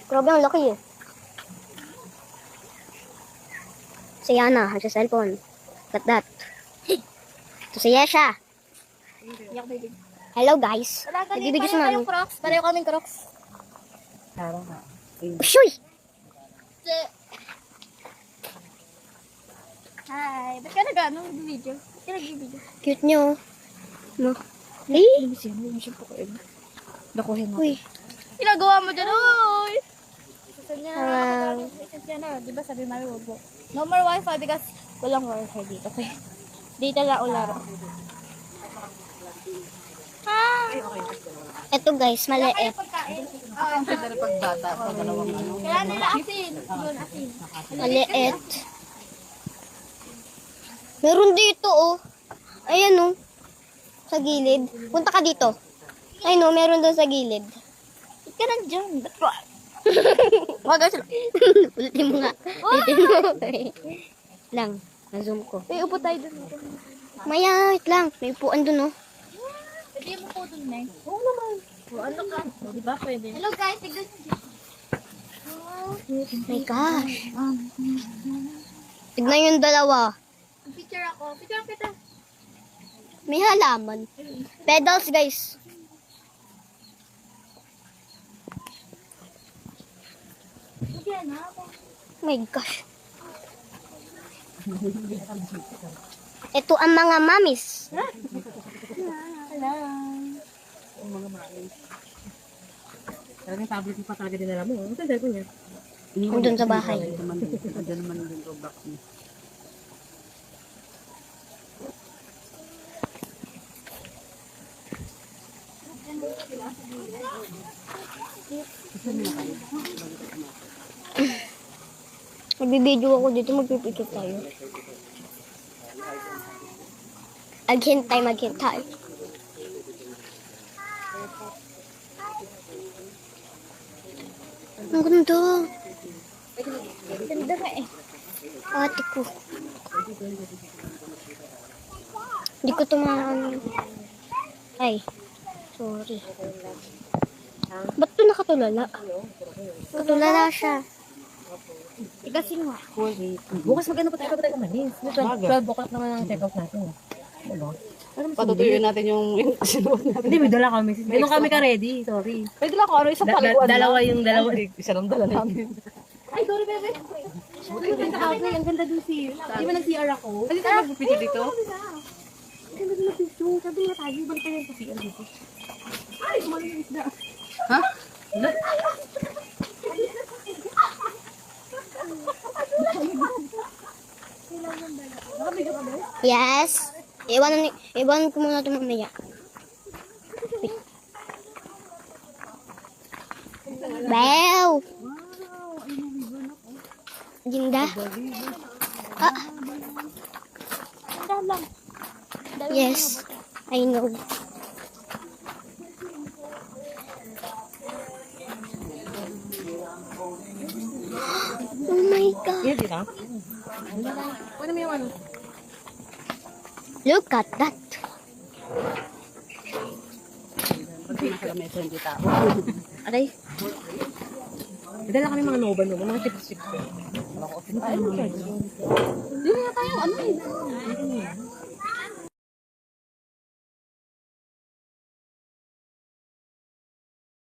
Grabe, ang laki eh. Si Yana, sa cellphone. Got that. Ito si Yesha. Hello guys. Nagbibigay si Mami. Pareho kaming Crocs. Shuy! Hi. Ba't ka nag-ano? Nag-video? Ba't ka nag-video? Cute niyo. No. Eh? Dakuhin mo. Uy. Ginagawa mo dyan, uy! Saan niya? Hello. Saan niya? Di ba sabi mami, wag mo. No more wifi because walang wifi dito. Okay. Dito lang ularo. Ah! Ito guys, maliit. Kailangan nila asin. Yun, asin. Maliit. Meron dito oh. Ayan oh. Sa gilid. Punta ka dito. Ay no, meron doon sa gilid. Ba't ka nandyan? Ba't ka? Wag guys. Ulitin mo nga. Ulitin mo. Lang. Na-zoom ko. Uy, upo tayo dun. Maya, wait lang. May upuan doon oh. Pwede mo po dun, Neng. Oo naman. O, ano ka? O, di ba pwede? Hello guys, tignan nyo. My gosh. Tignan yung dalawa. Picture ako. Picture kita. May halaman. Pedals guys. Yan ha. My gosh. Ito ang mga mamis. Hello. Talagang tablet mo pa talaga dinala mo. Ano sa cellphone niya? Doon sa bahay. Nandiyan naman yung Roblox niya. Magbibideo ako dito, magpipicture tayo. Maghintay. Ang ganda. Ganda ka eh. Ate ko. Hindi ko tumaan. Ay, sorry. Ba't ito nakatulala? Katulala siya. Igasin mo. Bukas magano pa tayo umalis. 12 o'clock naman ang check-out natin. Diba? Patutuyuin natin yung sinuot natin. Hindi, may dala kami. Ganun kami ka-ready. Sorry. Pwede lang ako, isang paliguan Dalawa yung dalawa. Isa lang dala namin. Ay, sorry bebe. Ang ganda ako. Ang ganda dun si... Di ba nag-CR ako? Pwede tayo magpipicture dito? Ang ganda dun mag-picture. Sabi nga tayo, balik tayo sa CR dito. Ay, umalis yung isda. Ha? Yes. Iwanan ko muna ito mamaya. Wait. Wow! Ganda. Ah. Ganda lang. Yes. I know. Oh my God. Yan, dito? Ano mo yung ano? Look at that. Nakalamesa yung kita. Aray. Dala kami mga noban mo, mga tips-tips. Hindi na tayo, ano eh.